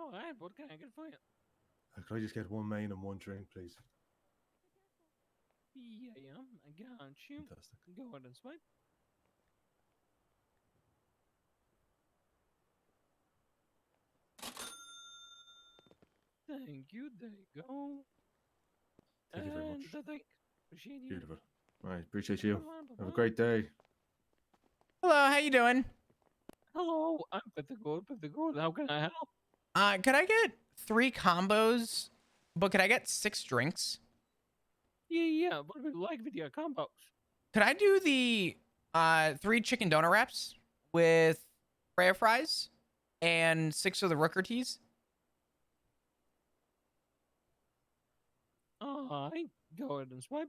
All right, what can I get for you? Could I just get one main and one drink, please? Yeah, I got you. Fantastic. Go ahead and swipe. Thank you. There you go. Thank you very much. The drink. Appreciate you. Beautiful. All right, appreciate you. Have a Bye-bye. great day. Hello, how you doing? Hello, I'm pretty good, pretty good. How can I help? Could I get 3 combos, but could I get 6 drinks? Yeah. What do you like with your combos? Could I do the 3 chicken donut wraps with Freya fries and 6 of the Rooker teas? All right, go ahead and swipe.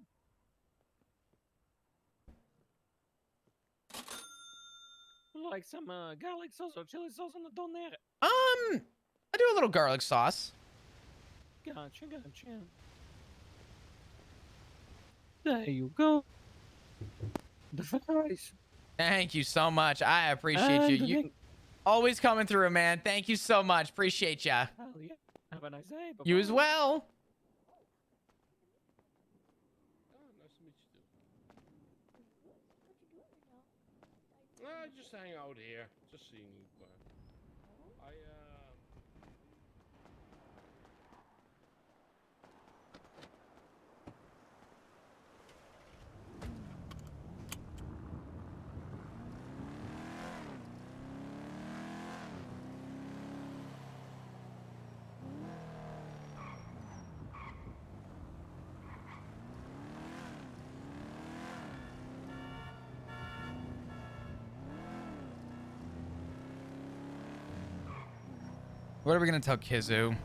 Like some garlic sauce or chili sauce on the doner. I do a little garlic sauce. Gotcha. There you go. The fries. Thank you so much. I appreciate you. You always coming through, man. Thank you so much. Appreciate ya. Hell yeah. Have a nice day. Bye-bye. You as well. Nice to meet you too. Just hang out here. Just seeing you. What are we gonna tell Kizu?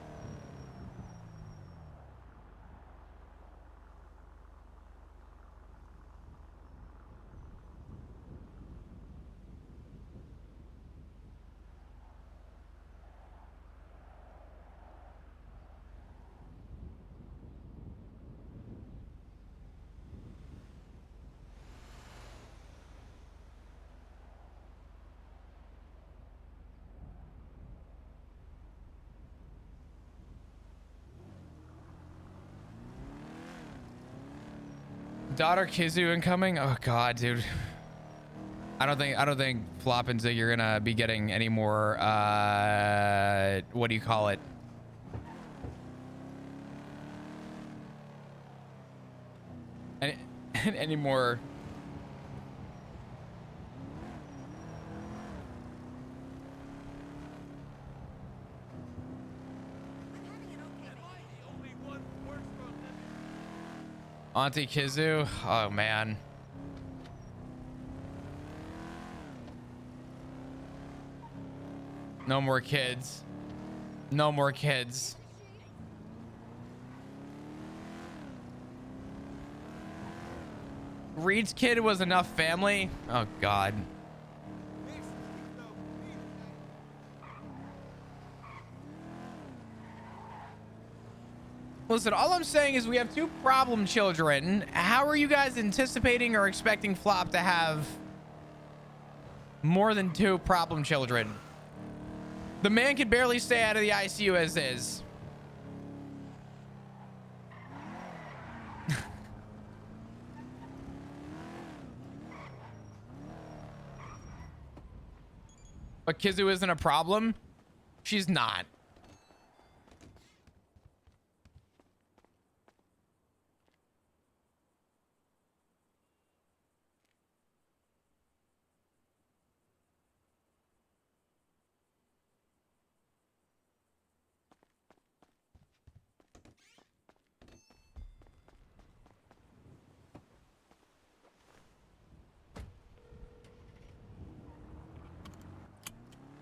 Daughter Kizu incoming. Oh god, dude. I don't think Flop and Zig are gonna be getting any more what do you call it? Any more Auntie Kizu? Oh man. No more kids. No more kids. Reed's kid was enough family? Oh god. Listen, all I'm saying is we have 2 problem children. How are you guys anticipating or expecting Flop to have more than 2 problem children? The man can barely stay out of the ICU as is. But Kizu isn't a problem? She's not.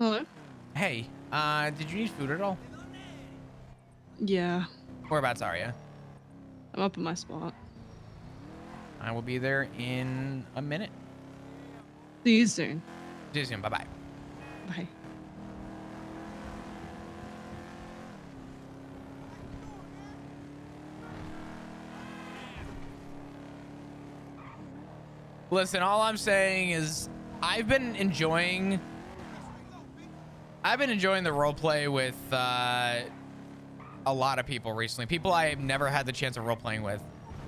Hello? Hey, did you need food at all? Yeah, Whereabouts are you? I'm up at my spot. I will be there in a minute. See you soon. See you soon. Bye-bye. Bye. Listen, all I'm saying is I've been enjoying I've been enjoying the role play with a lot of people recently. People I have never had the chance of role playing with.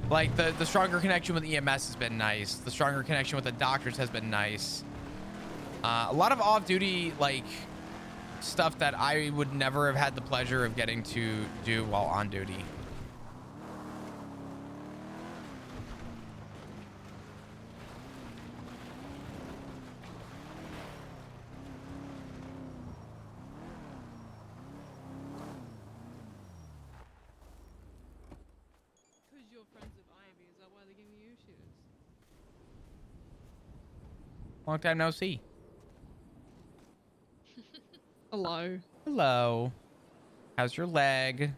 Like the stronger connection with EMS has been nice. The stronger connection with the doctors has been nice. A lot of off-duty like stuff that I would never have had the pleasure of getting to do while on duty. Because you're friends with Ivy, is that why they're giving you shoes? Long time no see. Hello. Hello. How's your leg?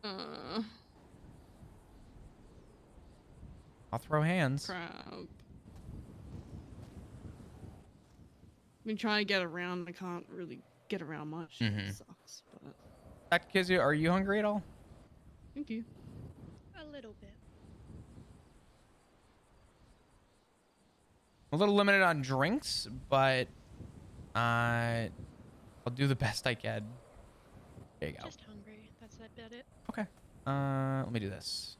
I'll throw hands. Crap. I've been trying to get around. I can't really get around much. Mhm. It sucks, but Dr. Kizu, are you hungry at all? thank you. A little bit. A little limited on drinks, but I'll do the best I can. There you go. Just hungry. That's about it. Okay. Let me do this.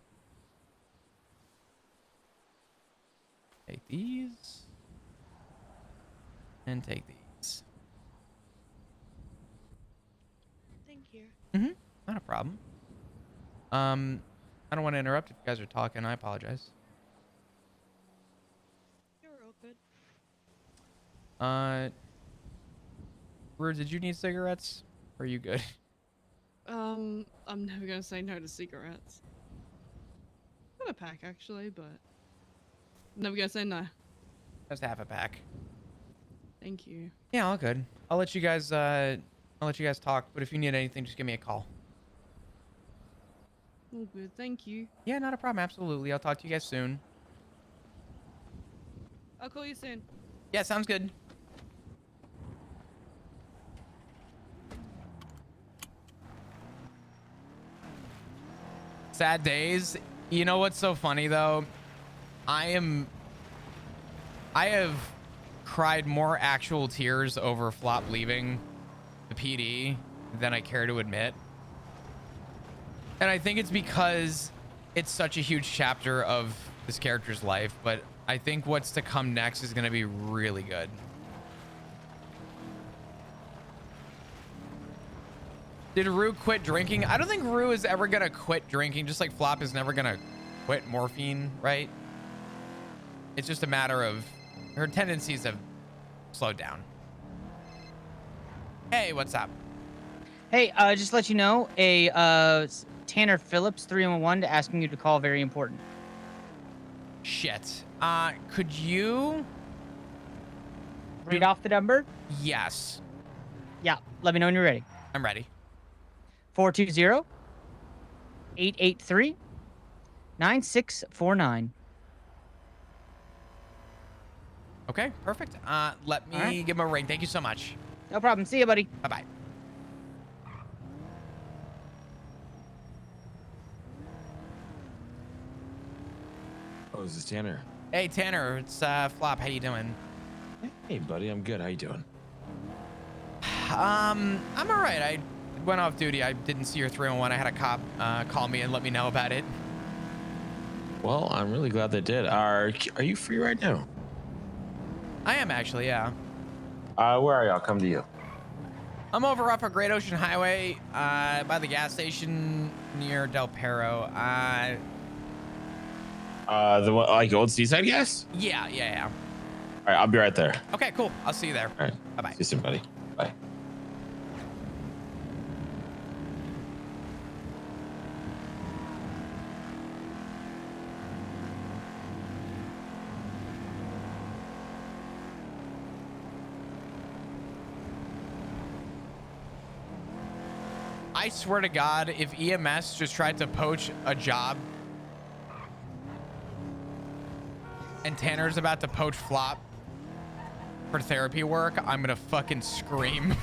Take these. And take these. Thank you. Mm-hmm. Not a problem. I don't want to interrupt if you guys are talking. I apologize. You're all good. Rue, did you need cigarettes? Or are you good? I'm never gonna say no to cigarettes. Got a pack actually, but never gonna say no. Just half a pack. Thank you. Yeah, all good. I'll let you guys talk, but if you need anything, just give me a call. All good. Thank you. Yeah, not a problem. Absolutely. I'll talk to you guys soon. I'll call you soon. Yeah, sounds good. Sad days. You know what's so funny though? I have cried more actual tears over Flop leaving the PD than I care to admit. And I think it's because it's such a huge chapter of this character's life, but I think what's to come next is going to be really good. Did Rue quit drinking? I don't think Rue is ever going to quit drinking, just like Flop is never going to quit morphine, right? It's just a matter of her tendencies have slowed down. Hey, what's up? Hey, just to let you know, Tanner Phillips 311 asking you to call, very important. Shit. Could you Read off the number? Yes. Yeah, let me know when you're ready. I'm ready. 420-883-9649. Okay, perfect. Let me All right. give him a ring. Thank you so much. No problem. See you, buddy. Bye-bye. Oh, is this Tanner? Hey, Tanner. It's Flop. How you doing? Hey, buddy. I'm good. How you doing? I'm all right. I went off duty. I didn't see your 311. I had a cop call me and let me know about it. Well, I'm really glad they did. Are you free right now? I am actually, yeah. Where are you? I'll come to you. I'm over off of Great Ocean Highway by the gas station near Del Perro. The one, like old Seaside gas? Yeah. All right, I'll be right there. Okay, cool. I'll see you there. All right. Bye-bye. See you soon, buddy. Bye. I swear to God, if EMS just tried to poach a job and Tanner's about to poach Flop for therapy work, I'm gonna fucking scream.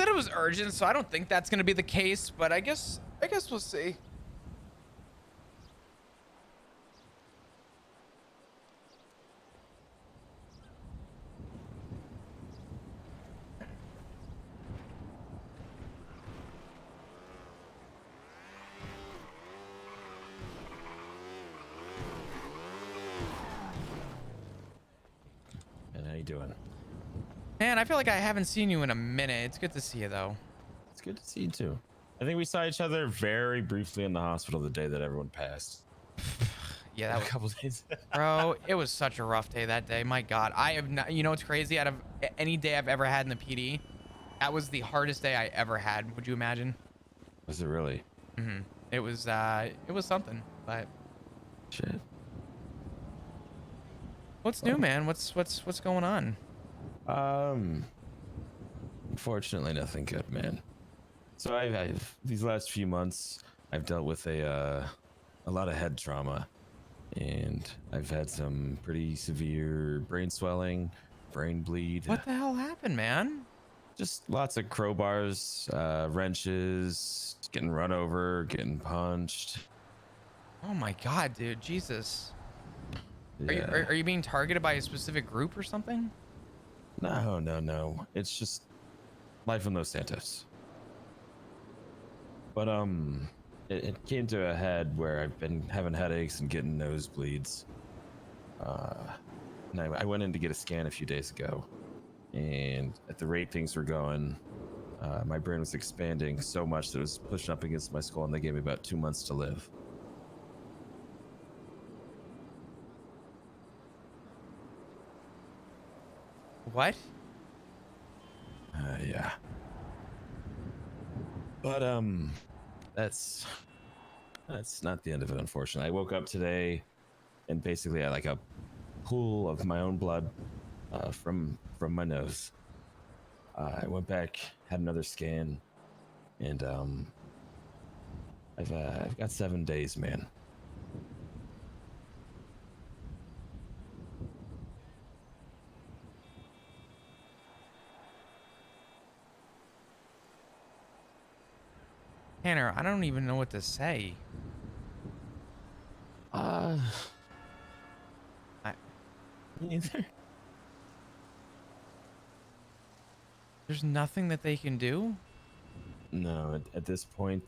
said it was urgent, so I don't think that's gonna be the case, but I guess we'll see. And how you doing? Man, I feel like I haven't seen you in a minute. It's good to see you though. It's good to see you too. I think we saw each other very briefly in the hospital the day that everyone passed. Yeah, that A was, couple days. bro, it was such a rough day that day. My God, I have not, you know what's crazy? Out of any day I've ever had in the PD, that was the hardest day I ever had. Would you imagine? Was it really? Mm-hmm. It was something, but Shit. what's new, man? What's going on? Unfortunately, nothing good, man. So I've these last few months, I've dealt with a lot of head trauma, and I've had some pretty severe brain swelling, brain bleed. What the hell happened, man? Just lots of crowbars, wrenches, getting run over, getting punched. Oh my God, dude, Jesus. Yeah. Are you being targeted by a specific group or something? No. It's just life in Los Santos. But it came to a head where I've been having headaches and getting nosebleeds. And I went in to get a scan a few days ago, and at the rate things were going, my brain was expanding so much that it was pushing up against my skull, and they gave me about 2 months to live. What? Yeah. But that's not the end of it, unfortunately. I woke up today and basically had like a pool of my own blood from my nose. I went back, had another scan, and I've got 7 days, man. Tanner, I don't even know what to say. Me neither. There's nothing that they can do? No, at this point,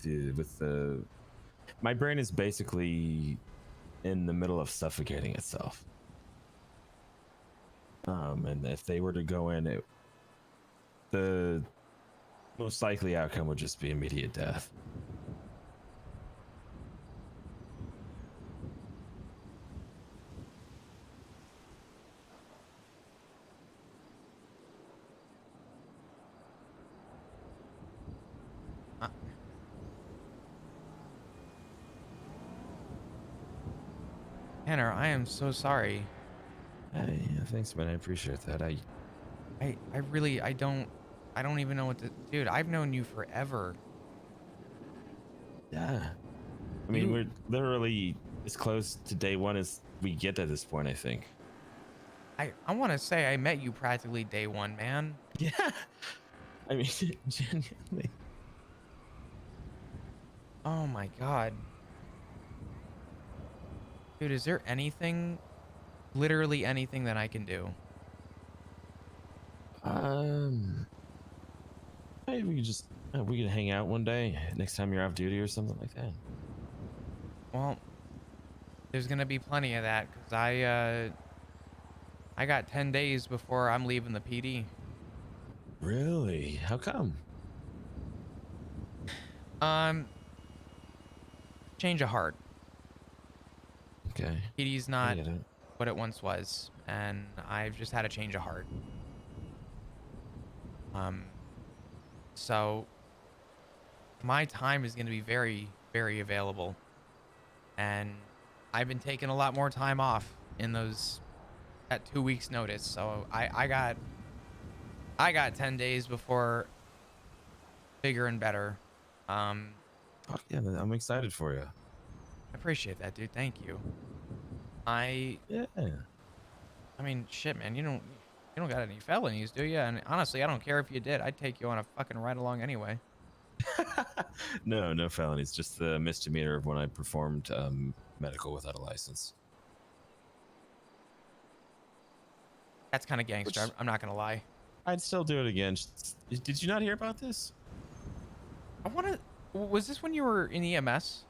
my brain is basically in the middle of suffocating itself. And if they were to go in, the most likely outcome would just be immediate death. Tanner, I am so sorry. Hey, thanks, man. I appreciate that. I really, I don't even know what to, dude, I've known you forever. Yeah. I mean, we're literally as close to day one as we get at this point, I think. I want to say I met you practically day one, man. Yeah. I mean, genuinely. Oh my God. Dude, is there anything, literally anything that I can do? Maybe we could just we could hang out one day next time you're off duty or something like that. Well, there's gonna be plenty of that because I got 10 days before I'm leaving the PD. Really? How come? Change of heart. Okay. PD's I not get it. what it once was, and I've just had a change of heart. So my time is going to be very, very available, and I've been taking a lot more time off in those at 2 weeks notice. So I got 10 days before bigger and better. Oh, yeah, I'm excited for you. I appreciate that, dude. Thank you. Yeah. I mean, shit, man, you don't, You don't got any felonies, do you? And honestly, I don't care if you did. I'd take you on a fucking ride along anyway. No, no felonies. Just the misdemeanor of when I performed medical without a license. That's kind of gangster. Which- I'm not gonna lie. I'd still do it again. Did you not hear about this? I want to. Was this when you were in EMS?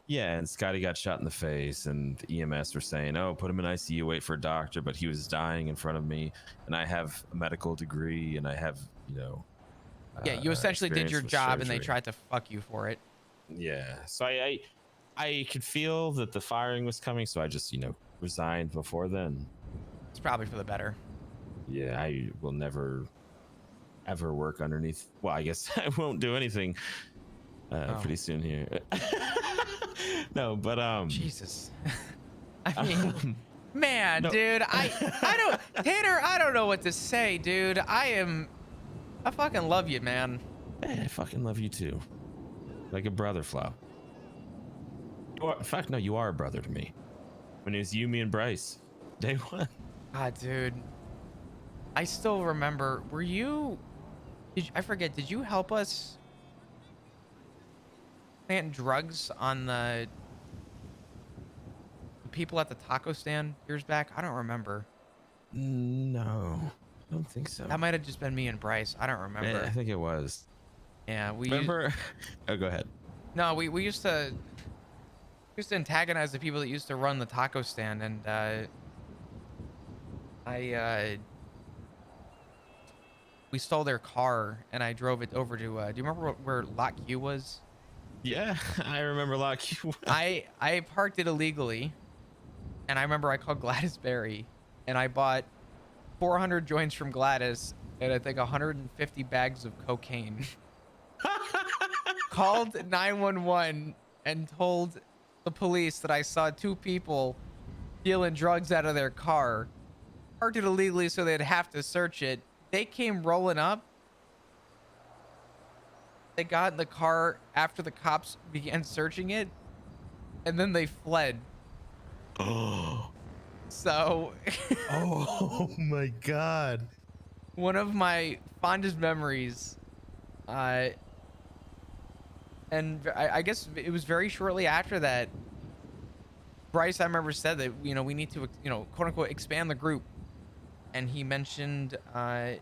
Yeah, and Scotty got shot in the face, and EMS were saying, "Oh, put him in ICU, wait for a doctor," but he was dying in front of me, and I have a medical degree, and I have, you know. Yeah, you essentially did experience your with job, and they surgery. tried to fuck you for it. Yeah, so I could feel that the firing was coming, so I just, resigned before then. It's probably for the better. Yeah, I will never ever work underneath. Well, I guess I won't do anything pretty soon here. No, but Jesus. I mean, man, no. dude, I don't, Tanner, I don't know what to say, dude. I fucking love you, man. Hey, I fucking love you too. Like a brother, Flau. In fact, no, you are a brother to me. When it was you, me, and Bryce. Day one. God, dude. I still remember, I forget, did you help us plant drugs on the people at the taco stand years back? I don't remember. No, I don't think so. That might have just been me and Bryce. I don't remember. I think it was. Yeah, we Remember? Oh, go ahead. No, we used to antagonize the people that used to run the taco stand, and we stole their car, and I drove it over to. Do you remember where Lot Q was? Yeah, I remember Lock You. I parked it illegally, and I remember I called Gladys Berry, and I bought 400 joints from Gladys, and I think 150 bags of cocaine. Called 911 and told the police that I saw two people dealing drugs out of their car. Parked it illegally, so they'd have to search it. They came rolling up. They got in the car after the cops began searching it, and then they fled. Oh. So Oh my God. one of my fondest memories, and I guess it was very shortly after that, Bryce, I remember, said that, we need to, quote unquote, expand the group. And he mentioned, I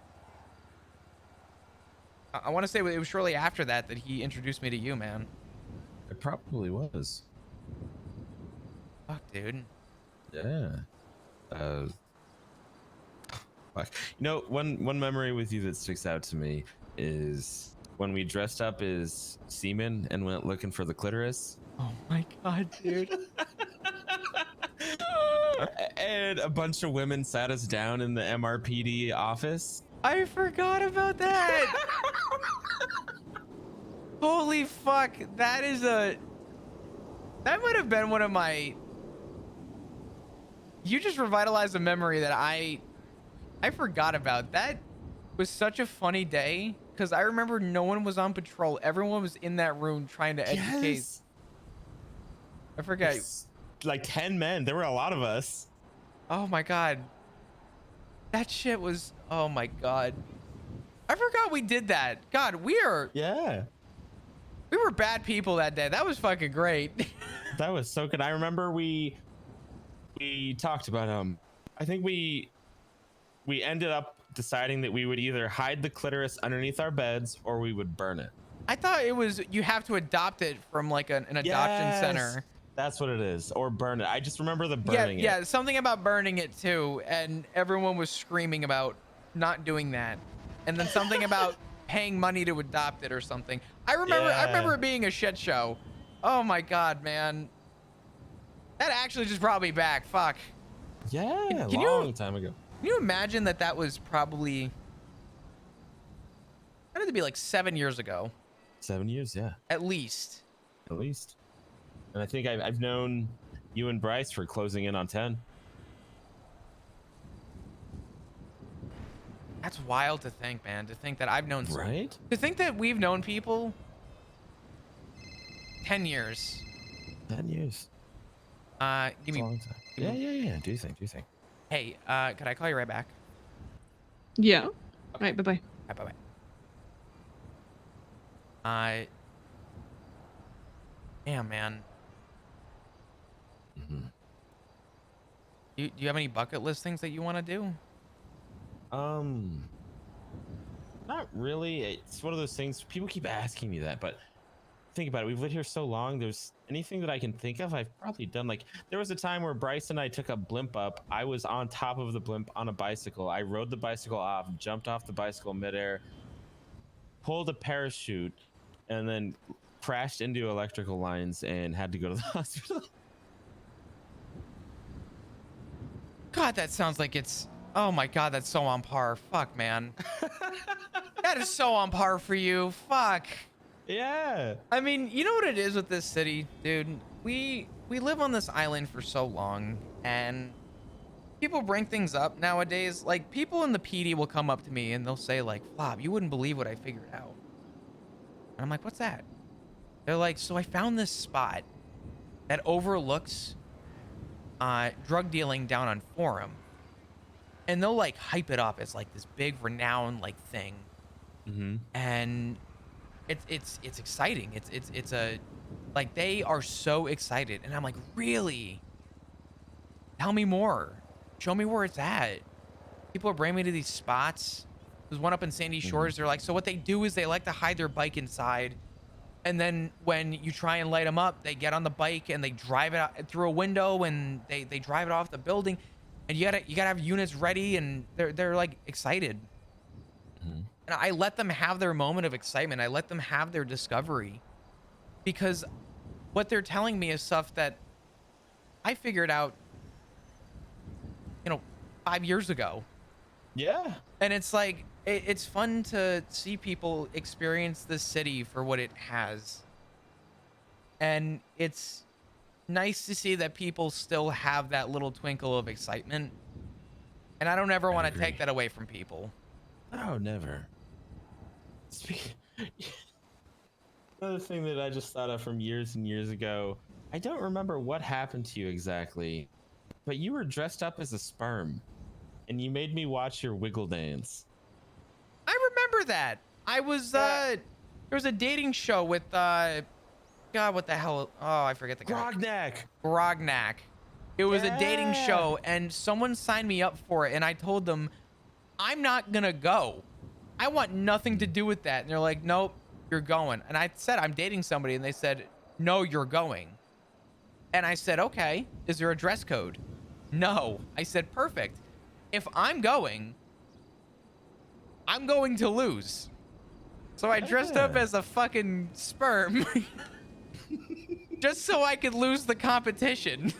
want to say it was shortly after that he introduced me to you, man. It probably was. Fuck, dude. Yeah. Fuck. One memory with you that sticks out to me is when we dressed up as seamen and went looking for the clitoris. Oh my God, dude. And a bunch of women sat us down in the MRPD office. I forgot about that. Holy fuck. That would have been one of my... You just revitalized a memory that I forgot about. That was such a funny day, because I remember no one was on patrol. Everyone was in that room trying to educate. Yes. I forget. Like 10 men. There were a lot of us. Oh my God. That shit was... Oh my God. I forgot we did that. God, Yeah. we were bad people that day. That was fucking great. That was so good. I remember we talked about I think we ended up deciding that we would either hide the clitoris underneath our beds or we would burn it. I thought it was you have to adopt it from like an adoption center. That's what it is. Or burn it. I just remember the burning it. Yeah, something about burning it too, and everyone was screaming about not doing that. And then something about paying money to adopt it or something. I remember it being a shit show. Oh my God, man. That actually just brought me back. Fuck. Yeah, Can long time ago. Can you imagine that was probably... That had to be like 7 years ago. 7 years, yeah. At least. At least. And I think I've known you and Bryce for closing in on 10. That's wild to think, man. To think that I've known... Right? To think that we've known people 10 years. 10 years. Give That's a long me... time. Yeah. Do you think? Do you think? Hey, could I call you right back? Yeah. Okay. Right. Bye bye. Bye bye. Damn, man. Mhm. Do you have any bucket list things that you want to do? Not really. It's one of those things. People keep asking me that, but think about it. We've lived here so long. There's anything that I can think of, I've probably done. Like there was a time where Bryce and I took a blimp up. I was on top of the blimp on a bicycle. I rode the bicycle off, jumped off the bicycle midair, pulled a parachute, and then crashed into electrical lines and had to go to the hospital. God, that sounds like it's. Oh my God, that's so on par. Fuck, man. That is so on par for you. Fuck. Yeah. I mean, you know what it is with this city, dude? We live on this island for so long, and people bring things up nowadays. Like, people in the PD will come up to me and they'll say, like, Flob, you wouldn't believe what I figured out. And I'm like, what's that? They're like, so I found this spot that overlooks drug dealing down on Forum. And they'll, like, hype it up as, like, this big, renowned, like, thing. Mm-hmm. And it's exciting. It's a, like, they are so excited. And I'm like, really? Tell me more. Show me where it's at. People are bringing me to these spots. There's one up in Sandy Shores. They're like, so what they do is they like to hide their bike inside. And then when you try and light them up, they get on the bike and they drive it out through a window and they drive it off the building. And you gotta have units ready, and they're like excited. Mm-hmm. And I let them have their moment of excitement. I let them have their discovery, because what they're telling me is stuff that I figured out, 5 years ago. Yeah. And it's like, it's fun to see people experience this city for what it has. And it's nice to see that people still have that little twinkle of excitement. And I don't ever want to take that away from people. Oh, never. Another thing that I just thought of from years and years ago, I don't remember what happened to you exactly, but you were dressed up as a sperm and you made me watch your wiggle dance. I remember that. I was, there was a dating show with, God, what the hell? Oh, I forget the guy. Grognak. It was a dating show, and someone signed me up for it, and I told them, I'm not gonna go. I want nothing to do with that. And they're like, nope, you're going. And I said, I'm dating somebody, and they said, no, you're going. And I said, okay, is there a dress code? No. I said, perfect. If I'm going to lose. So I dressed up as a fucking sperm just so I could lose the competition.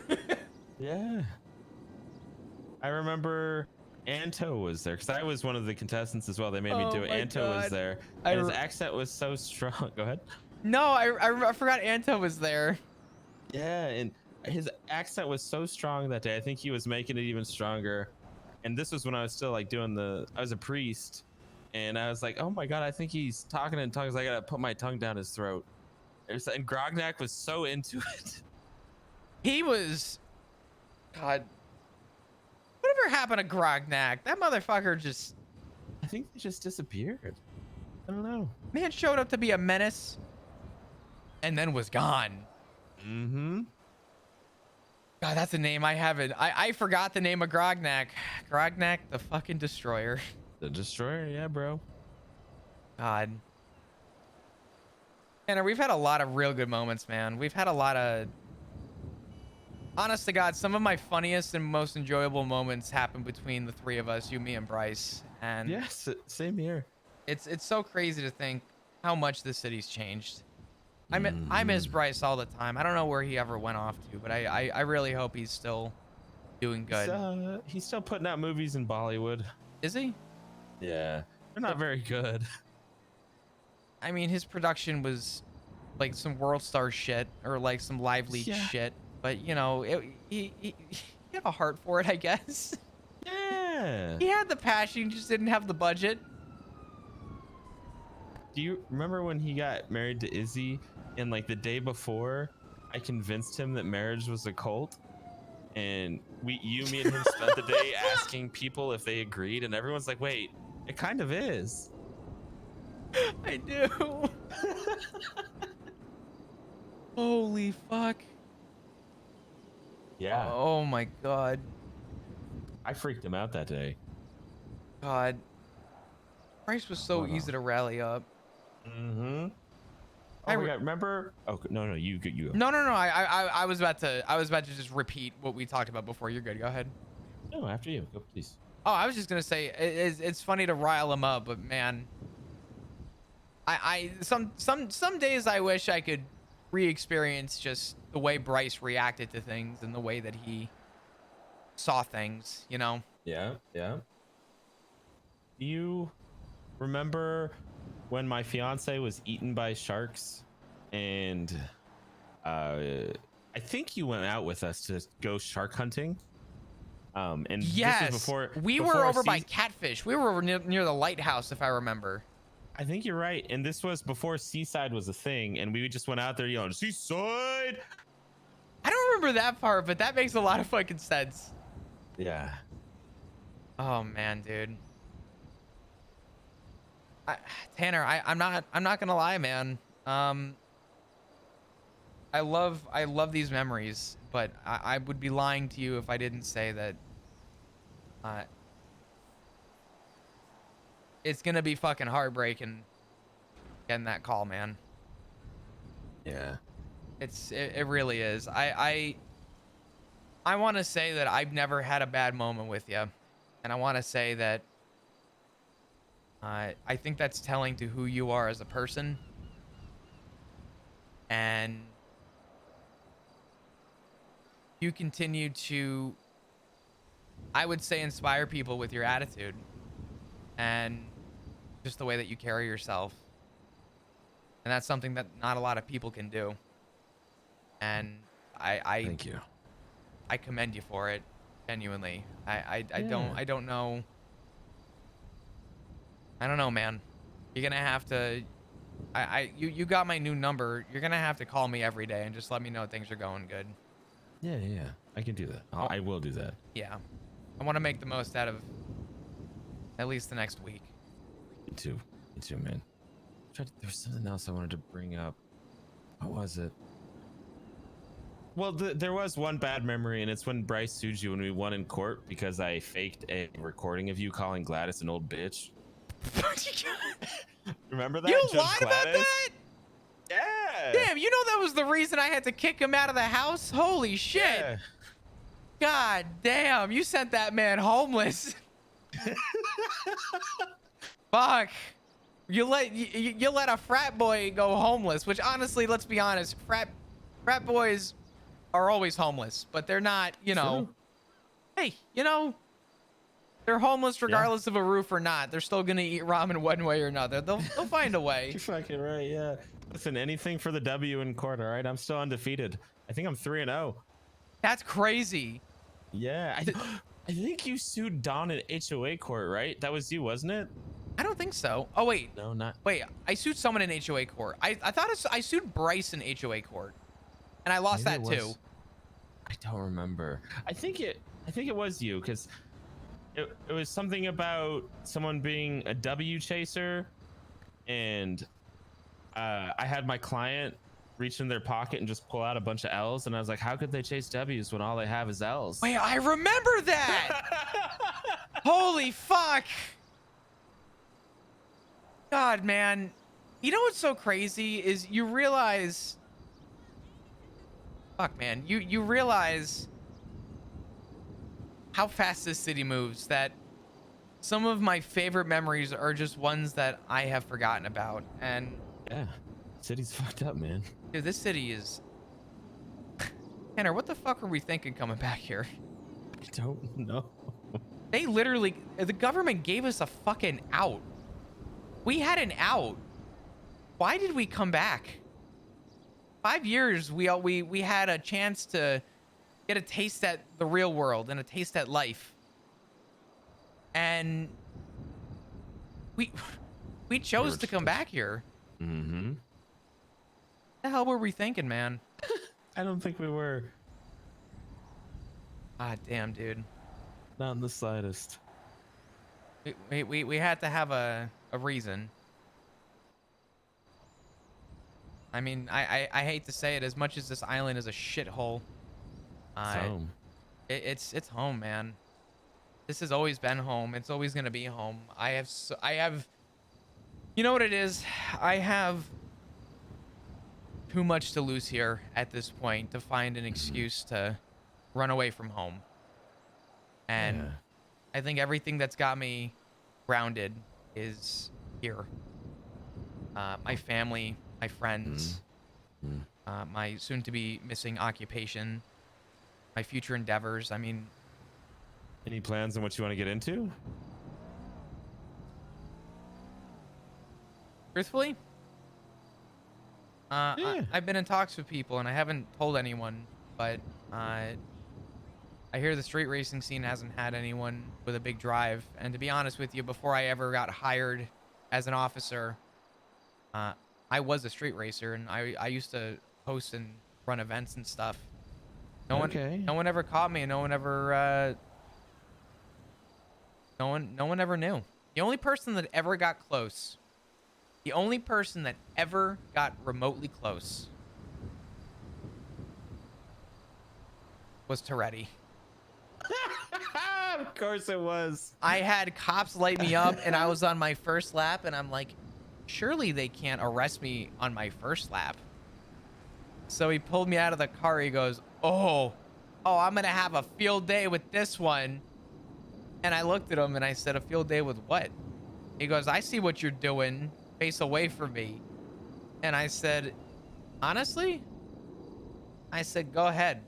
Yeah. I remember Anto was there, because I was one of the contestants as well. They made me do it. Anto was there. And his accent was so strong. Go ahead. No, I forgot Anto was there. Yeah, and his accent was so strong that day. I think he was making it even stronger. And this was when I was still like I was a priest. And I was like, oh my God, I think he's talking in tongues. I gotta put my tongue down his throat. And Grognak was so into it. He was, God, whatever happened to Grognak? That motherfucker just, I think they just disappeared. I don't know. Man showed up to be a menace and then was gone. Mm-hmm. God, that's a name I haven't. I forgot the name of Grognak. Grognak, the fucking destroyer. The destroyer, yeah, bro. God. Tanner, we've had a lot of real good moments, man. We've had a lot of, honest to God, some of my funniest and most enjoyable moments happen between the three of us, you, me, and Bryce. And yes, same here. It's so crazy to think how much the city's changed. I miss Bryce all the time. I don't know where he ever went off to, but I really hope he's still doing good. He's still putting out movies in Bollywood. Is he? Yeah, they're not very good. I mean, his production was like some World Star shit or like some Live Leak shit, but he had a heart for it, I guess. Yeah. He had the passion, just didn't have the budget. Do you remember when he got married to Izzy, and like the day before, I convinced him that marriage was a cult, and me and him spent the day asking people if they agreed, and everyone's like, wait, It kind of is. I do. Holy fuck. Yeah. Oh my god. I freaked him out that day. God. Bryce was so Hold easy on. to rally up. Mm-hmm. I Oh my re- god, remember? Oh no, you go. No. I was about to just repeat what we talked about before. You're good. Go ahead. No, after you. Go, please. Oh, I was just gonna say it's funny to rile him up, but man, some days I wish I could re-experience just the way Bryce reacted to things and the way that he saw things. You know? Yeah. Do you remember when my fiance was eaten by sharks, and I think you went out with us to go shark hunting? And Yes. this was before we before were over by seas- Catfish. We were over near the lighthouse, if I remember. I think you're right. And this was before Seaside was a thing, and we just went out there yelling, Seaside! I don't remember that part, but that makes a lot of fucking sense. Yeah. Oh man, dude. Tanner, I'm not gonna lie, man. I love these memories, but I would be lying to you if I didn't say that it's gonna be fucking heartbreaking getting that call, man. Yeah. It really is. I want to say that I've never had a bad moment with you, and I want to say that I think that's telling to who you are as a person, and you continue to, I would say, inspire people with your attitude and just the way that you carry yourself, and that's something that not a lot of people can do. And I Thank you. I commend you for it, genuinely. I don't know. I don't know, man. You're gonna have to. You got my new number. You're gonna have to call me every day and just let me know things are going good. Yeah. I can do that. I will do that. Yeah, I want to make the most out of at least the next week. Me too, man. There was something else I wanted to bring up. What was it? Well, there was one bad memory, and it's when Bryce sued you when we won in court because I faked a recording of you calling Gladys an old bitch. Remember that? You Judge lied about Gladys? that? Yeah. Damn, you know that was the reason I had to kick him out of the house? Holy shit. Yeah. God damn, you sent that man homeless. Fuck. You let a frat boy go homeless, which honestly, let's be honest, frat boys are always homeless, but they're not, you know. True. Hey, you know, they're homeless regardless of a roof or not. They're still gonna eat ramen one way or another. They'll find a way. You're fucking right, yeah. Listen, anything for the W in court, all right? I'm still undefeated. I think I'm 3-0. That's crazy. Yeah, I think you sued Don in HOA court, right? That was you, wasn't it? I don't think so. Oh wait. No, not. Wait, I sued someone in HOA court. I thought I sued Bryce in HOA court, and I lost Maybe that it too. was- I don't remember. I think it was you, because it was something about someone being a W chaser, and I had my client reach in their pocket and just pull out a bunch of L's, and I was like, how could they chase W's when all they have is L's? Wait, I remember that. Holy fuck. God, man. You know what's so crazy is you realize. Fuck, man. You realize how fast this city moves, that some of my favorite memories are just ones that I have forgotten about. And Yeah, city's fucked up, man. dude, this city is. Tanner, what the fuck are we thinking coming back here? I don't know. They literally, the government gave us a fucking out. We had an out. Why did we come back? 5 years, we had a chance to get a taste at the real world and a taste at life. And we chose to come back here. Mm-hmm. What the hell were we thinking, man? I don't think we were. God damn, dude. Not in the slightest. we had to have a reason. I mean, I hate to say it, as much as this island is a shithole, It's home. it's home, man. This has always been home. It's always gonna be home. I have, you know what it is? I have too much to lose here at this point to find an excuse to run away from home. And Yeah. I think everything that's got me grounded is here. My family, my friends, my soon-to-be missing occupation, my future endeavors. I mean, Any plans on what you want to get into? truthfully, Yeah. I've been in talks with people and I haven't told anyone, but I hear the street racing scene hasn't had anyone with a big drive. And to be honest with you, before I ever got hired as an officer, I was a street racer and I used to host and run events and stuff. No one ever caught me, and no one ever knew. The only person that ever got close, the only person that ever got remotely close was Toretti. Of course it was. I had cops light me up and I was on my first lap and I'm like, surely they can't arrest me on my first lap. So he pulled me out of the car. He goes, oh, I'm going to have a field day with this one. And I looked at him and I said, a field day with what? He goes, I see what you're doing. Face away from me. And I said, honestly? I said, go ahead.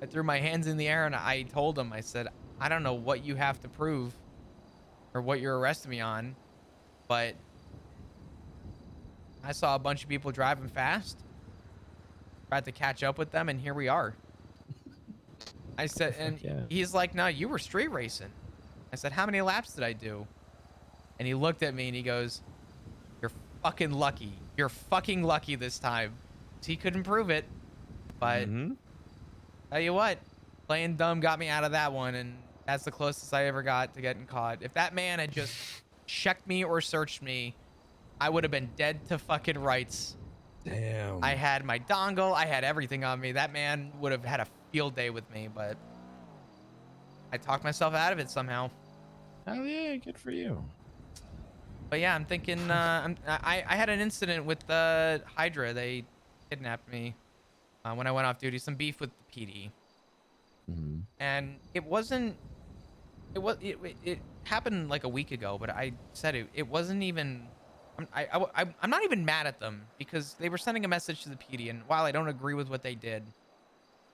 I threw my hands in the air and I told him, I said, I don't know what you have to prove or what you're arresting me on, but I saw a bunch of people driving fast, tried to catch up with them, and here we are. I said, and yeah. he's like, no, you were street racing. I said, how many laps did I do? And he looked at me and he goes, you're fucking lucky. You're fucking lucky this time. He couldn't prove it, but tell you what, playing dumb got me out of that one, and that's the closest I ever got to getting caught. If that man had just checked me or searched me, I would have been dead to fucking rights. Damn. I had my dongle. I had everything on me. That man would have had a field day with me, but I talked myself out of it somehow. Hell yeah, good for you. But yeah, I'm thinking, I had an incident with Hydra. They kidnapped me when I went off duty. Some beef with the PD. And it happened like a week ago, but I said it wasn't even, I'm not even mad at them because they were sending a message to the PD, and while I don't agree with what they did,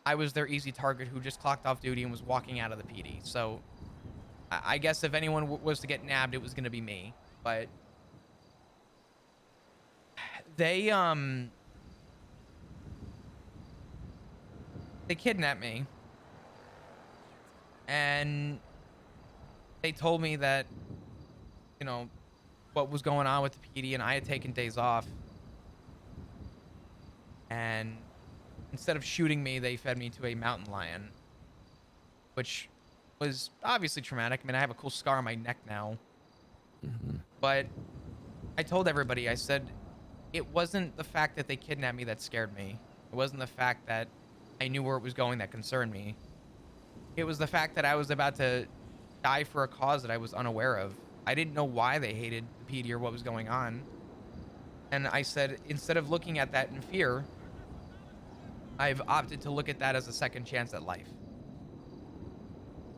I was their easy target who just clocked off duty and was walking out of the PD. So I guess if anyone was to get nabbed, it was going to be me. But they kidnapped me, and they told me that, you know, what was going on with the PD, and I had taken days off. And instead of shooting me, they fed me to a mountain lion, which was obviously traumatic. I mean, I have a cool scar on my neck now. But I told everybody, I said, it wasn't the fact that they kidnapped me that scared me. It wasn't the fact that I knew where it was going that concerned me. It was the fact that I was about to die for a cause that I was unaware of. I didn't know why they hated the PD or what was going on. And I said, instead of looking at that in fear, I've opted to look at that as a second chance at life.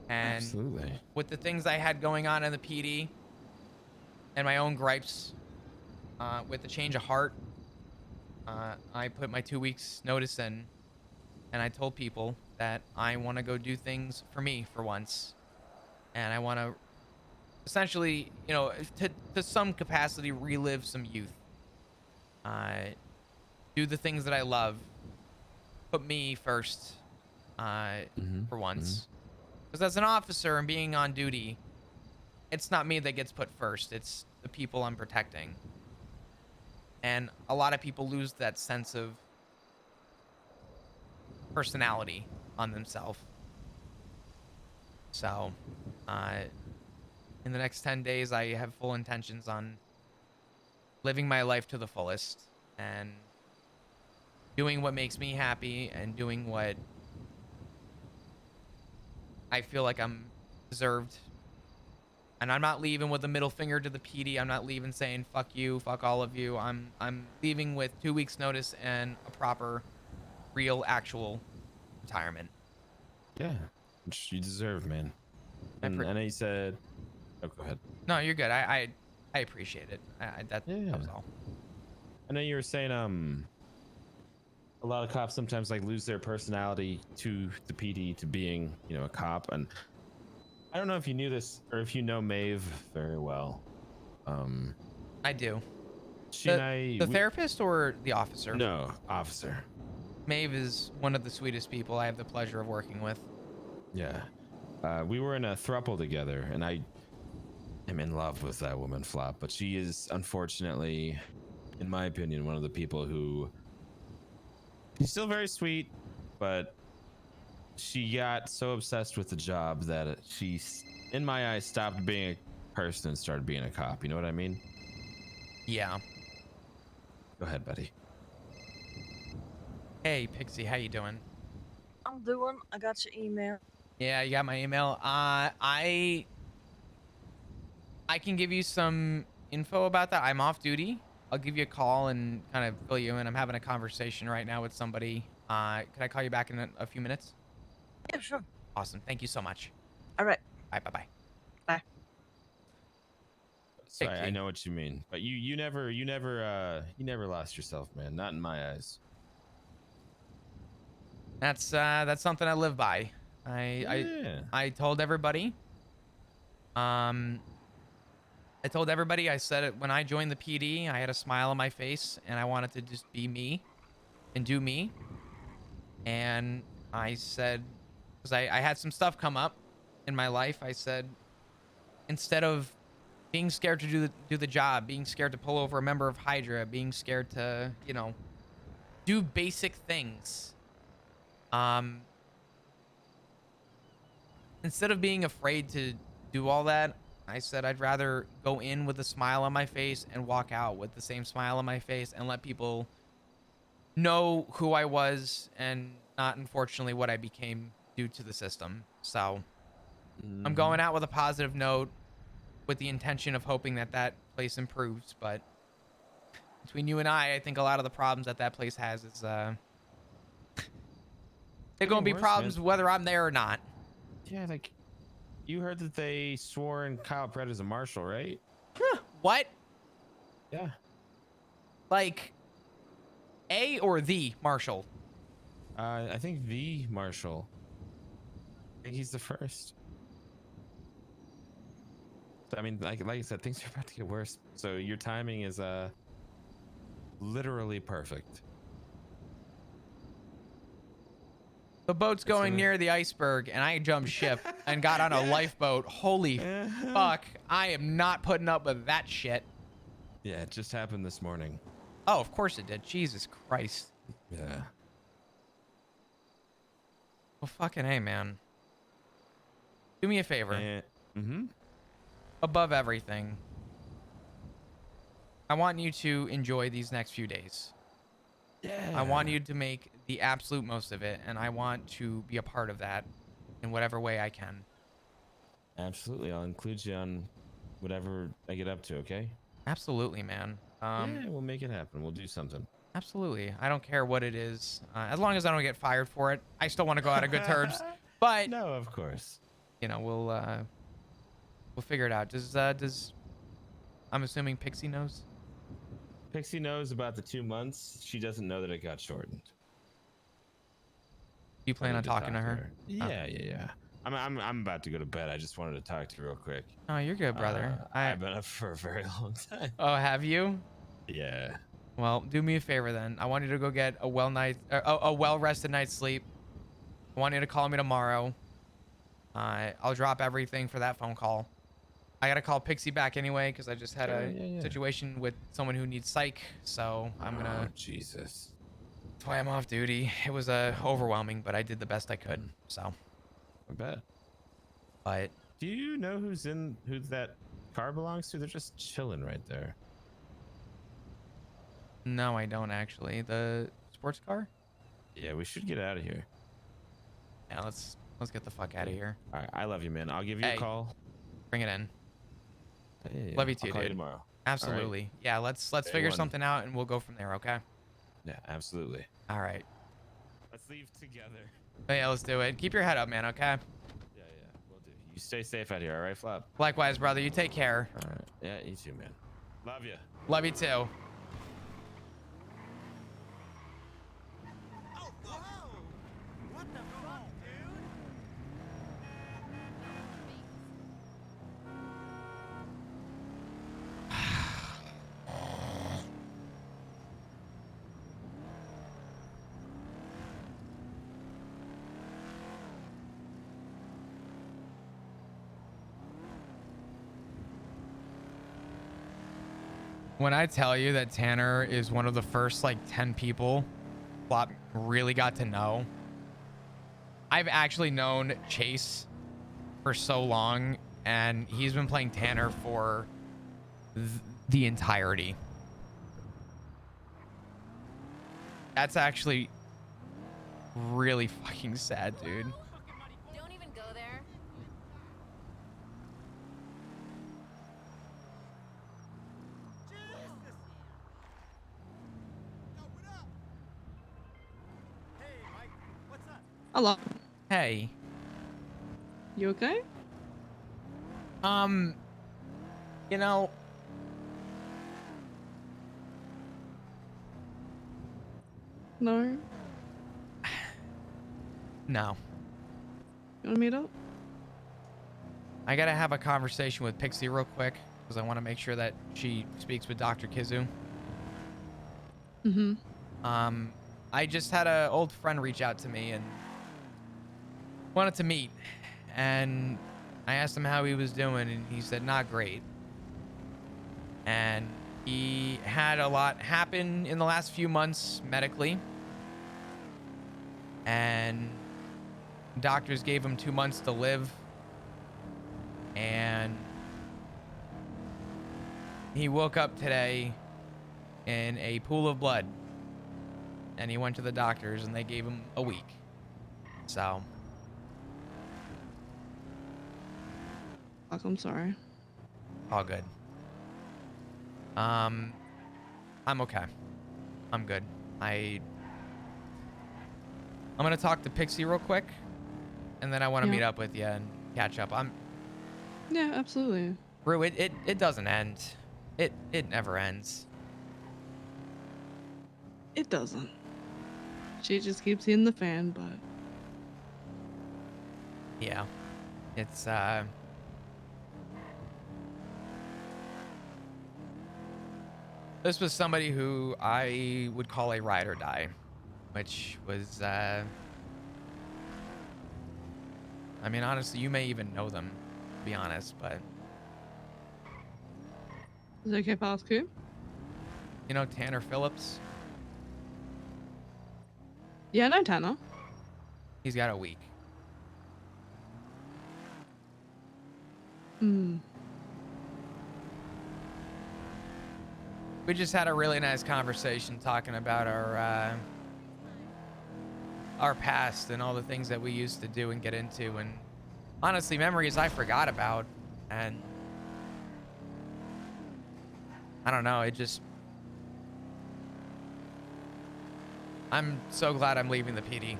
And absolutely, with the things I had going on in the PD and my own gripes, with the change of heart, I put my 2 weeks notice in, and I told people that I want to go do things for me for once. And I want to essentially, you know, to some capacity, relive some youth. Do the things that I love. Put me first, for once. Because as an officer and being on duty, it's not me that gets put first. It's the people I'm protecting. And a lot of people lose that sense of personality on themselves. So, in the next 10 days, I have full intentions on living my life to the fullest and doing what makes me happy and doing what I feel like I'm deserved. And I'm not leaving with a middle finger to the PD. I'm not leaving saying fuck you, fuck all of you. I'm leaving with 2 weeks notice and a proper, real, actual retirement. Yeah, which you deserve, man. And I know you said, oh, go ahead. No, you're good. I appreciate it. That was all. I know you were saying a lot of cops sometimes like lose their personality to the PD to being, you know, a cop. And I don't know if you knew this or if you know Maeve very well. I do. She and I, the therapist or the officer? No, officer. Maeve is one of the sweetest people I have the pleasure of working with. Yeah. We were in a throuple together, and I am in love with that woman, Flop. But she is, unfortunately, in my opinion, one of the people who... She's still very sweet, but she got so obsessed with the job that she, in my eyes, stopped being a person and started being a cop. You know what I mean? Yeah. Go ahead, buddy. Hey, Pixie, how you doing? I'm doing. I got your email. Yeah, you got my email. I can give you some info about that. I'm off duty. I'll give you a call and kind of fill you in. I'm having a conversation right now with somebody. Could I call you back in a few minutes? Yeah, sure. Awesome. Thank you so much. All right. Bye. Bye. Sorry, Hey, I know what you mean, but you never lost yourself, man. Not in my eyes. That's something I live by. I told everybody. I told everybody, I said it when I joined the PD, I had a smile on my face and I wanted to just be me and do me. And I said, because I had some stuff come up in my life, I said, instead of being scared to do the job, being scared to pull over a member of Hydra, being scared to, you know, do basic things. Instead of being afraid to do all that, I said I'd rather go in with a smile on my face and walk out with the same smile on my face and let people know who I was and not, unfortunately, what I became due to the system. So I'm going out with a positive note with the intention of hoping that that place improves. But between you and I think a lot of the problems that place has is they're going to be problems whether I'm there or not. Yeah, like, you heard that they swore in Kyle Pratt as a marshal, right? What? Yeah. Like, A or the marshal? I think the marshal. I think he's the first. So, I mean, like I said, things are about to get worse. So your timing is literally perfect. The boat's going near the iceberg, and I jumped ship and got on a lifeboat. Holy fuck. I am not putting up with that shit. Yeah, it just happened this morning. Oh, of course it did. Jesus Christ. Yeah. Well, fucking A, man. Do me a favor. Above everything, I want you to enjoy these next few days. Yeah. I want you to make the absolute most of it, and I want to be a part of that in whatever way I can. Absolutely. I'll include you on whatever I get up to, okay? Absolutely, man. Yeah, we'll make it happen. We'll do something. Absolutely. I don't care what it is. As long as I don't get fired for it, I still want to go out on good terms. But no, of course. You know, we'll figure it out. Does I'm assuming Pixie knows? Pixie knows about the 2 months. She doesn't know that it got shortened. You plan on talking to her? Yeah, yeah. I'm about to go to bed. I just wanted to talk to you real quick. Oh, you're good, brother. I've been up for a very long time. Oh, have you? Yeah. Well, do me a favor then. I want you to go get a well-rested night's sleep. I want you to call me tomorrow. I'll drop everything for that phone call. I gotta call Pixie back anyway because I just had a situation with someone who needs psych. So I'm gonna. Oh, Jesus. That's why I'm off duty. It was overwhelming, but I did the best I could. So. I bet. But Do you know who that car belongs to? They're just chilling right there. No, I don't actually. The sports car? Yeah, we should get out of here. Yeah, let's get the fuck out of here. All right, I love you, man. I'll give you Hey, a call. bring it in. Hey, Love you too, I'll call you dude. tomorrow. Absolutely. Yeah, let's Day figure one. something out and we'll go from there, okay? Yeah, absolutely. All right. Let's leave together. Yeah, let's do it. Keep your head up, man, okay? Yeah, we'll do. You stay safe out here, all right, Flop? Likewise, brother. You take care. All right. Yeah, you too, man. Love you. Love you too. When I tell you that Tanner is one of the first like 10 people Flop really got to know, I've actually known Chase for so long, and he's been playing Tanner for the entirety. That's actually really fucking sad, dude. Don't even go there. Hello. Hey. You okay? You know, No. no. You wanna meet up? I gotta have a conversation with Pixie real quick because I want to make sure that she speaks with Dr. Kizu. Mm-hmm. I just had an old friend reach out to me and wanted to meet, and I asked him how he was doing, and he said not great. And he had a lot happen in the last few months medically, and doctors gave him 2 months to live, and he woke up today in a pool of blood, and he went to the doctors and they gave him a week. So Fuck, I'm sorry. all good. I'm okay. I'm good. I'm gonna talk to Pixie real quick, and then I want to Yeah. meet up with you and catch up. Yeah, absolutely. Rue, it doesn't end. It never ends. It doesn't. She just keeps hitting the fan, but Yeah. It's this was somebody who I would call a ride or die, which was I mean, honestly, you may even know them, to be honest, but is it okay if I ask who? you know Tanner Phillips? Yeah, no, Tanner. He's got a week. Hmm. We just had a really nice conversation talking about our past and all the things that we used to do and get into, and honestly, memories I forgot about, and I don't know, I'm so glad I'm leaving the PD.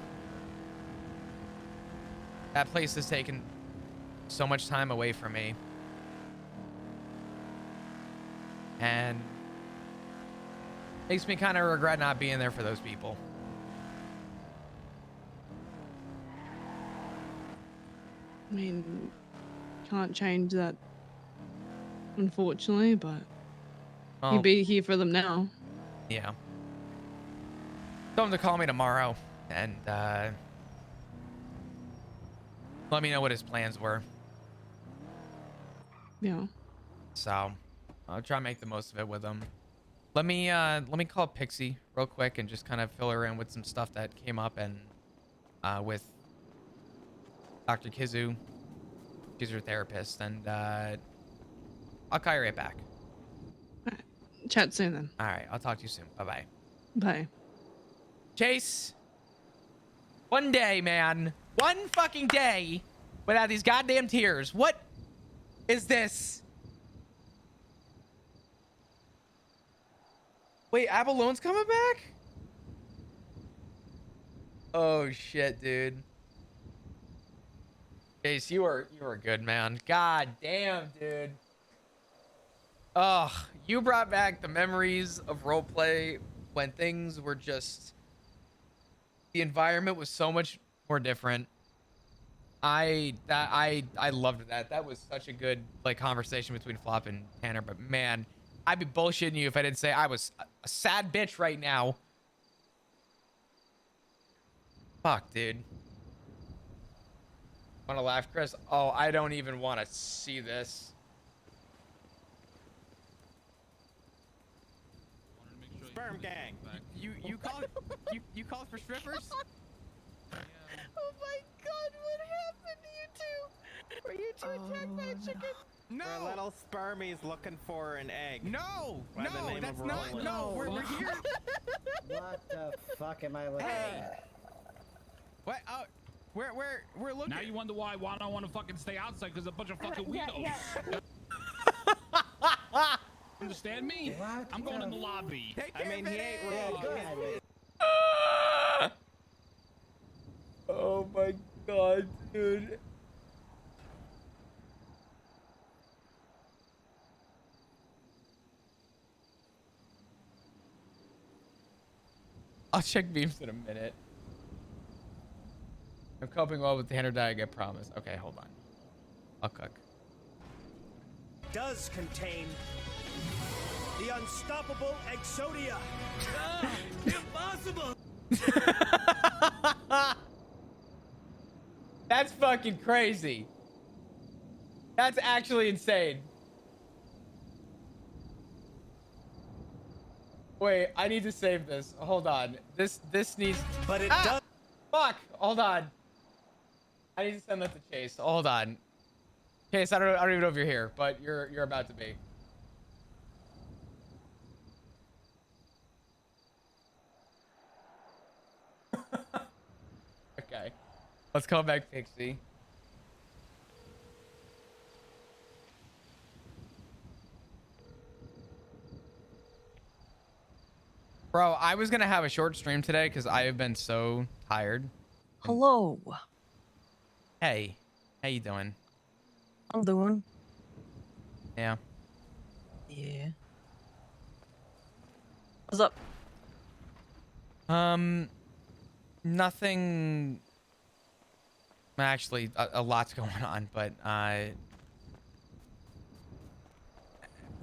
That place has taken so much time away from me, and makes me kind of regret not being there for those people. I mean, can't change that, unfortunately, but Well, you'd be here for them now. yeah. Tell him to call me tomorrow and let me know what his plans were. Yeah. So I'll try and make the most of it with him. Let me call Pixie real quick and just kind of fill her in with some stuff that came up and with Dr. Kizu. She's your therapist, and I'll call you right back. Chat soon then. All right, I'll talk to you soon. Bye-bye. Bye. Chase, one day, man. One fucking day without these goddamn tears. What is this? Wait, Abalone's coming back? Oh shit, dude. Chase, you are good, man. God damn, dude. Ugh, you brought back the memories of roleplay when things were just, the environment was so much more different. I loved that. That was such a good like conversation between Flop and Tanner. But man, I'd be bullshitting you if I didn't say I was a sad bitch right now. Fuck, dude. Want to laugh, Chris? Oh, I don't even want to see this. Sperm gang. You called for strippers? Oh my god, what happened to you two? Were you two attacked by a chicken? No. We're little spermies looking for an egg. No, By the name that's of not. Roland. No, we're here. What the fuck am I looking at? What? We're looking. Now you wonder why I don't want to fucking stay outside because a bunch of fucking weirdos. Understand me? What I'm going in the lobby. I mean, he ain't wrong. Oh my god, dude. I'll check beams in a minute. I'm coping well with the Tanner diet, I promise. Okay, hold on. I'll cook. Does contain the unstoppable Exodia. Impossible. That's fucking crazy. That's actually insane. Wait, I need to save this. Hold on. This needs. But it does. Fuck. Hold on. I need to send that to Chase. Hold on. Chase, I don't even know if you're here, but you're about to be. Okay. Let's call back Pixie. Bro, I was gonna have a short stream today because I have been so tired. Hello. Hey, how you doing? I'm doing. Yeah. Yeah. What's up? Nothing. Actually, a lot's going on, but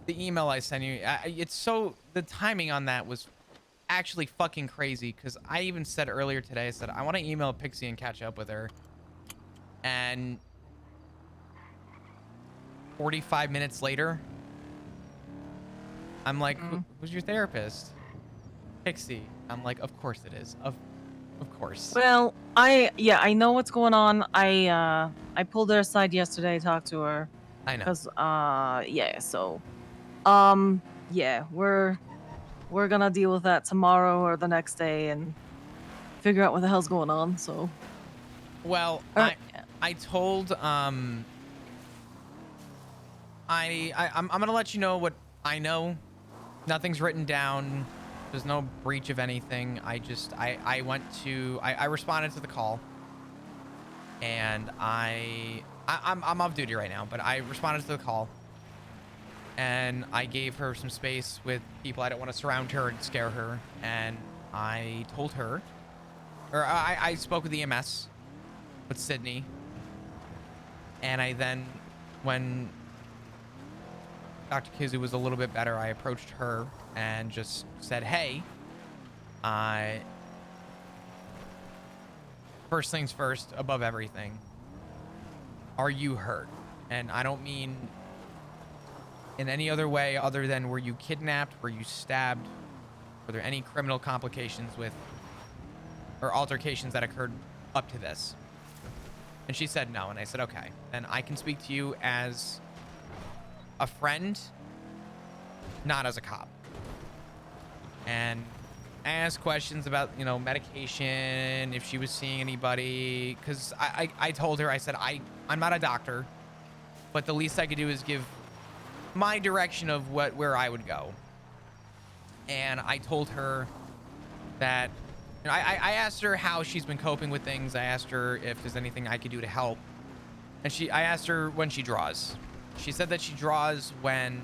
the email I sent you, it's so, the timing on that was actually fucking crazy because I even said earlier today, I said I want to email Pixie and catch up with her, and 45 minutes later I'm like, who's your therapist? Pixie. I'm like, of course it is. Of course. Well, I know what's going on. I pulled her aside yesterday, talked to her. I know. Cause yeah, we're gonna deal with that tomorrow or the next day and figure out what the hell's going on. So. Well, I told I'm gonna let you know what I know. Nothing's written down. There's no breach of anything. I responded to the call, and I'm off duty right now, but I responded to the call, and I gave her some space with people. I don't want to surround her and scare her, and I told her, or I spoke with EMS, with Sydney, and I then, when Dr. Kizu was a little bit better, I approached her and just said, hey, first things first, above everything, are you hurt? And I don't mean in any other way other than, were you kidnapped? Were you stabbed? Were there any criminal complications with, or altercations that occurred up to this? And she said no. And I said, okay. And I can speak to you as a friend, not as a cop. And I asked questions about, you know, medication, if she was seeing anybody. Because I told her, I said, I'm not a doctor. But the least I could do is give my direction of where I would go. And I told her that, you know, I asked her how she's been coping with things. I asked her if there's anything I could do to help. And I asked her when she draws. She said that she draws when,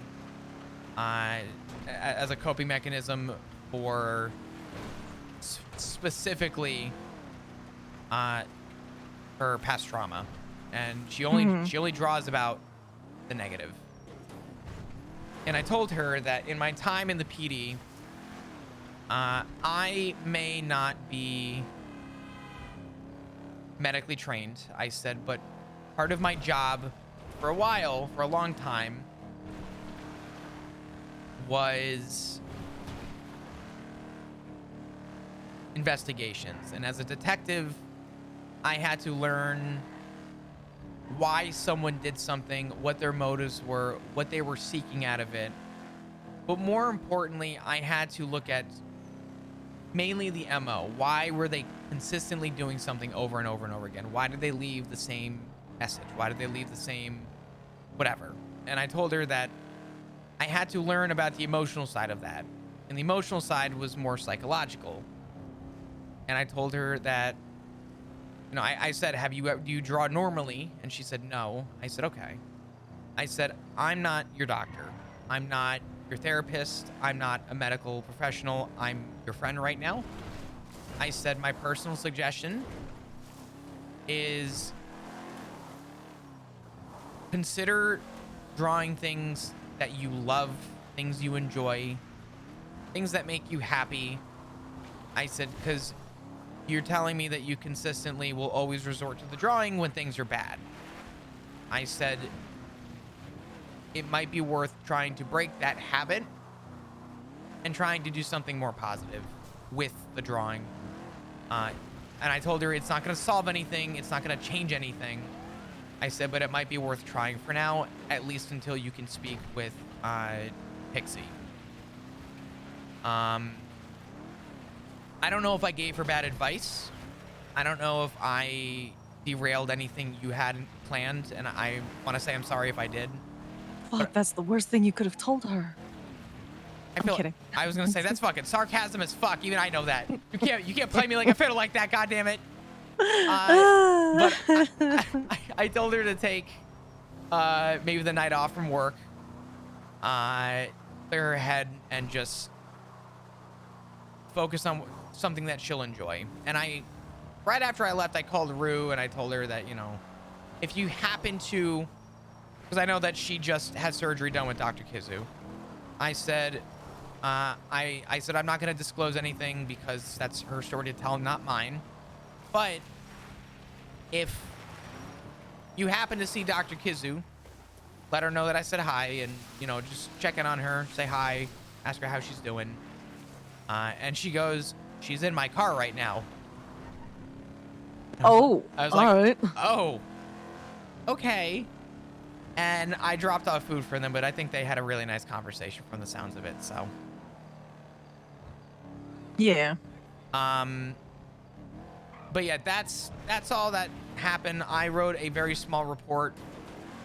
as a coping mechanism for specifically her past trauma. And she only draws about the negative. And I told her that in my time in the PD, I may not be medically trained. I said, but part of my job for a long time, was investigations. And as a detective, I had to learn why someone did something, what their motives were, what they were seeking out of it. But more importantly, I had to look at mainly the MO. Why were they consistently doing something over and over and over again? Why did they leave the same message? Why did they leave the same whatever? And I told her that I had to learn about the emotional side of that. And the emotional side was more psychological. And I told her that, you know, I said, do you draw normally? And she said, no. I said, okay. I said, I'm not your doctor. I'm not your therapist. I'm not a medical professional. I'm your friend right now. I said, my personal suggestion is consider drawing things that you love, things you enjoy, things that make you happy. I said, because you're telling me that you consistently will always resort to the drawing when things are bad. I said, it might be worth trying to break that habit and trying to do something more positive with the drawing. And I told her it's not going to solve anything. It's not going to change anything. I said, but it might be worth trying for now, at least until you can speak with Pixie. I don't know if I gave her bad advice. I don't know if I derailed anything you had planned, and I want to say I'm sorry if I did. Fuck, that's the worst thing you could have told her. I'm kidding. I was gonna say that's fucking sarcasm as fuck. Even I know that. You can't play me like a fiddle like that. God damn it. But I told her to take maybe the night off from work, clear her head, and just focus on something that she'll enjoy. And right after I left, I called Rue and I told her that, you know, if you happen to, because I know that she just had surgery done with Dr. Kizu. I said, I said, I'm not going to disclose anything because that's her story to tell, not mine. But if you happen to see Dr. Kizu, let her know that I said hi and, you know, just check in on her, say hi, ask her how she's doing. And she goes, she's in my car right now. Oh, I was all like, right. oh, okay. And I dropped off food for them, but I think they had a really nice conversation from the sounds of it, so. Yeah. But yeah, that's all that happened. I wrote a very small report.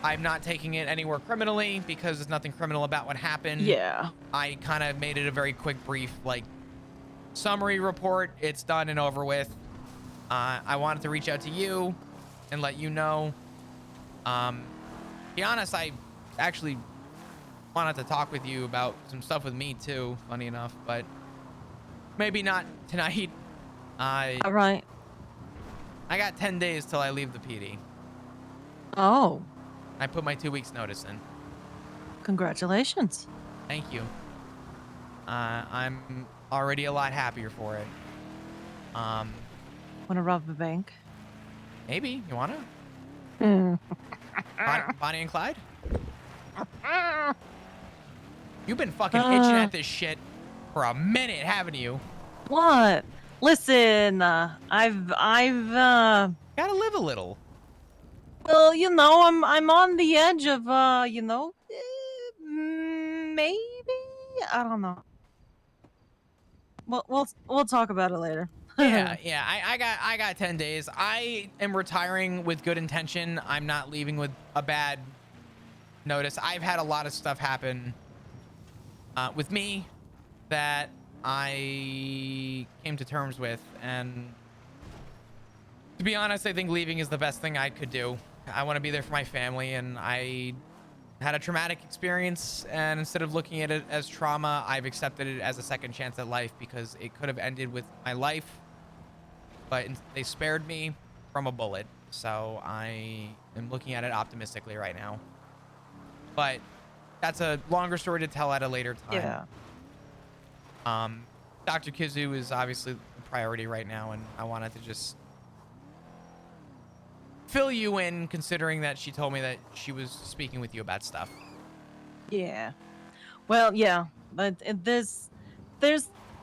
I'm not taking it anywhere criminally because there's nothing criminal about what happened. Yeah. I kind of made it a very quick, brief, like, summary report. It's done and over with. I wanted to reach out to you and let you know. Be honest, I actually wanted to talk with you about some stuff with me too, funny enough, but maybe not tonight. All right. I got 10 days till I leave the PD. Oh. I put my 2 weeks notice in. Congratulations. Thank you. I'm already a lot happier for it. Want to rob a bank? Maybe. You wanna? Bonnie and Clyde? You've been fucking itching at this shit for a minute, haven't you? What? Listen, I've gotta live a little. Well, you know, I'm on the edge of you know, maybe I don't know. We'll talk about it later. Yeah. I got 10 days. I am retiring with good intention. I'm not leaving with a bad notice. I've had a lot of stuff happen with me that I came to terms with, and to be honest, I think leaving is the best thing I could do. I want to be there for my family, and I had a traumatic experience, and instead of looking at it as trauma, I've accepted it as a second chance at life, because it could have ended with my life, but they spared me from a bullet. So I am looking at it optimistically right now. But that's a longer story to tell at a later time. Yeah. Dr. Kizu is obviously the priority right now, and I wanted to just fill you in, considering that she told me that she was speaking with you about stuff. Yeah. Well, yeah, but there's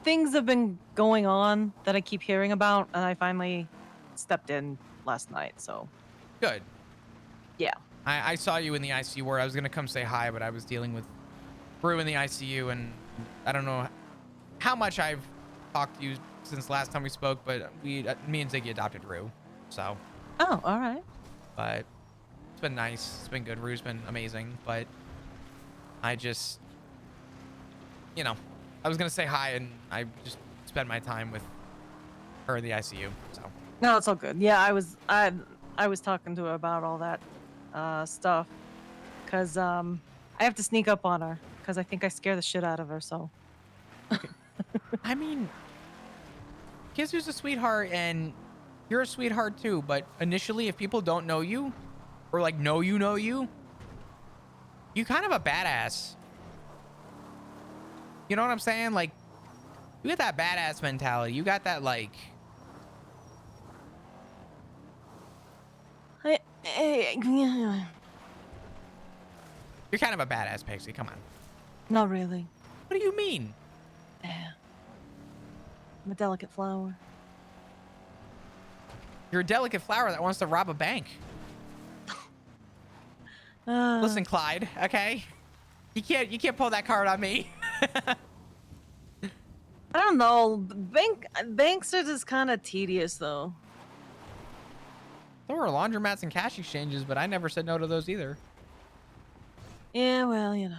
things have been going on that I keep hearing about, and I finally stepped in last night. So Good. yeah. I saw you in the ICU ward. I was gonna come say hi, but I was dealing with Brew in the ICU, and I don't know how much I've talked to you since last time we spoke, but me and Ziggy adopted Rue, so. Oh, all right. But it's been nice. It's been good. Rue's been amazing, but I just, you know, I was gonna say hi, and I just spent my time with her in the ICU. So. No, it's all good. Yeah, I was talking to her about all that stuff, cause I have to sneak up on her, cause I think I scare the shit out of her. So. I mean, Kizu's a sweetheart, and you're a sweetheart too. But initially, if people don't know you, or like know you, you kind of a badass. You know what I'm saying? Like, you got that badass mentality. You got that, like. You're kind of a badass, Pixie. Come on. Not really. What do you mean? Yeah. I'm a delicate flower. You're a delicate flower that wants to rob a bank. Listen, Clyde. Okay, you can't pull that card on me. I don't know. Banks are just kind of tedious, though. There were laundromats and cash exchanges, but I never said no to those either. Yeah, well, you know.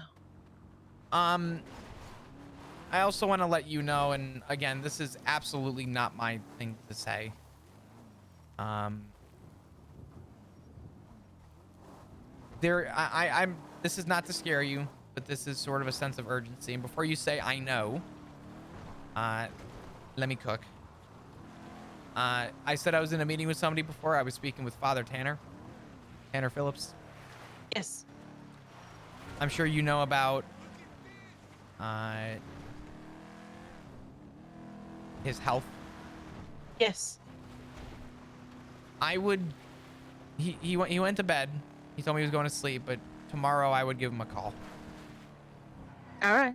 I also want to let you know, and again, this is absolutely not my thing to say. I'm. This is not to scare you, but this is sort of a sense of urgency. And before you say I know, let me cook. I said I was in a meeting with somebody before. I was speaking with Father Tanner Phillips. Yes. I'm sure you know about his health. Yes. I would. He went to bed. He told me he was going to sleep, but tomorrow I would give him a call. All right.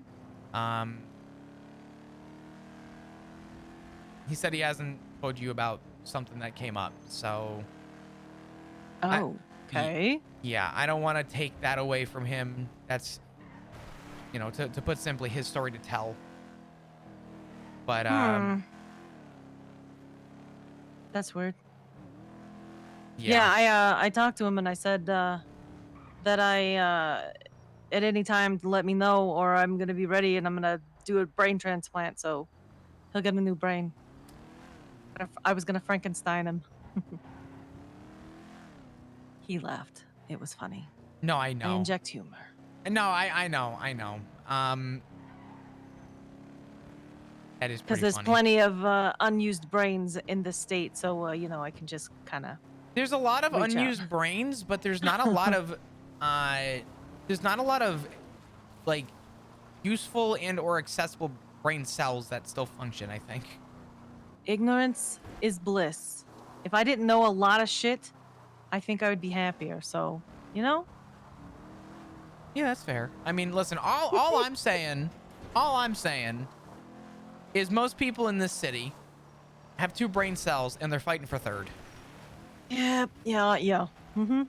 He said he hasn't told you about something that came up, so. Oh, okay. Yeah, I don't want to take that away from him. That's, you know, to put simply, his story to tell. But that's weird. Yeah, I talked to him and I said that at any time to let me know, or I'm gonna be ready and I'm gonna do a brain transplant, so he'll get a new brain. I was gonna Frankenstein him. He laughed. It was funny. No, I know. I inject humor. No, I know. That is pretty Because there's funny. plenty of unused brains in the state, so you know, I can just kind of. There's a lot of unused brains, but there's not a lot of like useful and or accessible brain cells that still function, I think. Ignorance is bliss. If I didn't know a lot of shit, I think I would be happier. So, you know? Yeah, that's fair. I mean, listen, all I'm saying is most people in this city have 2 brain cells and they're fighting for third. Yeah. Mm-hmm.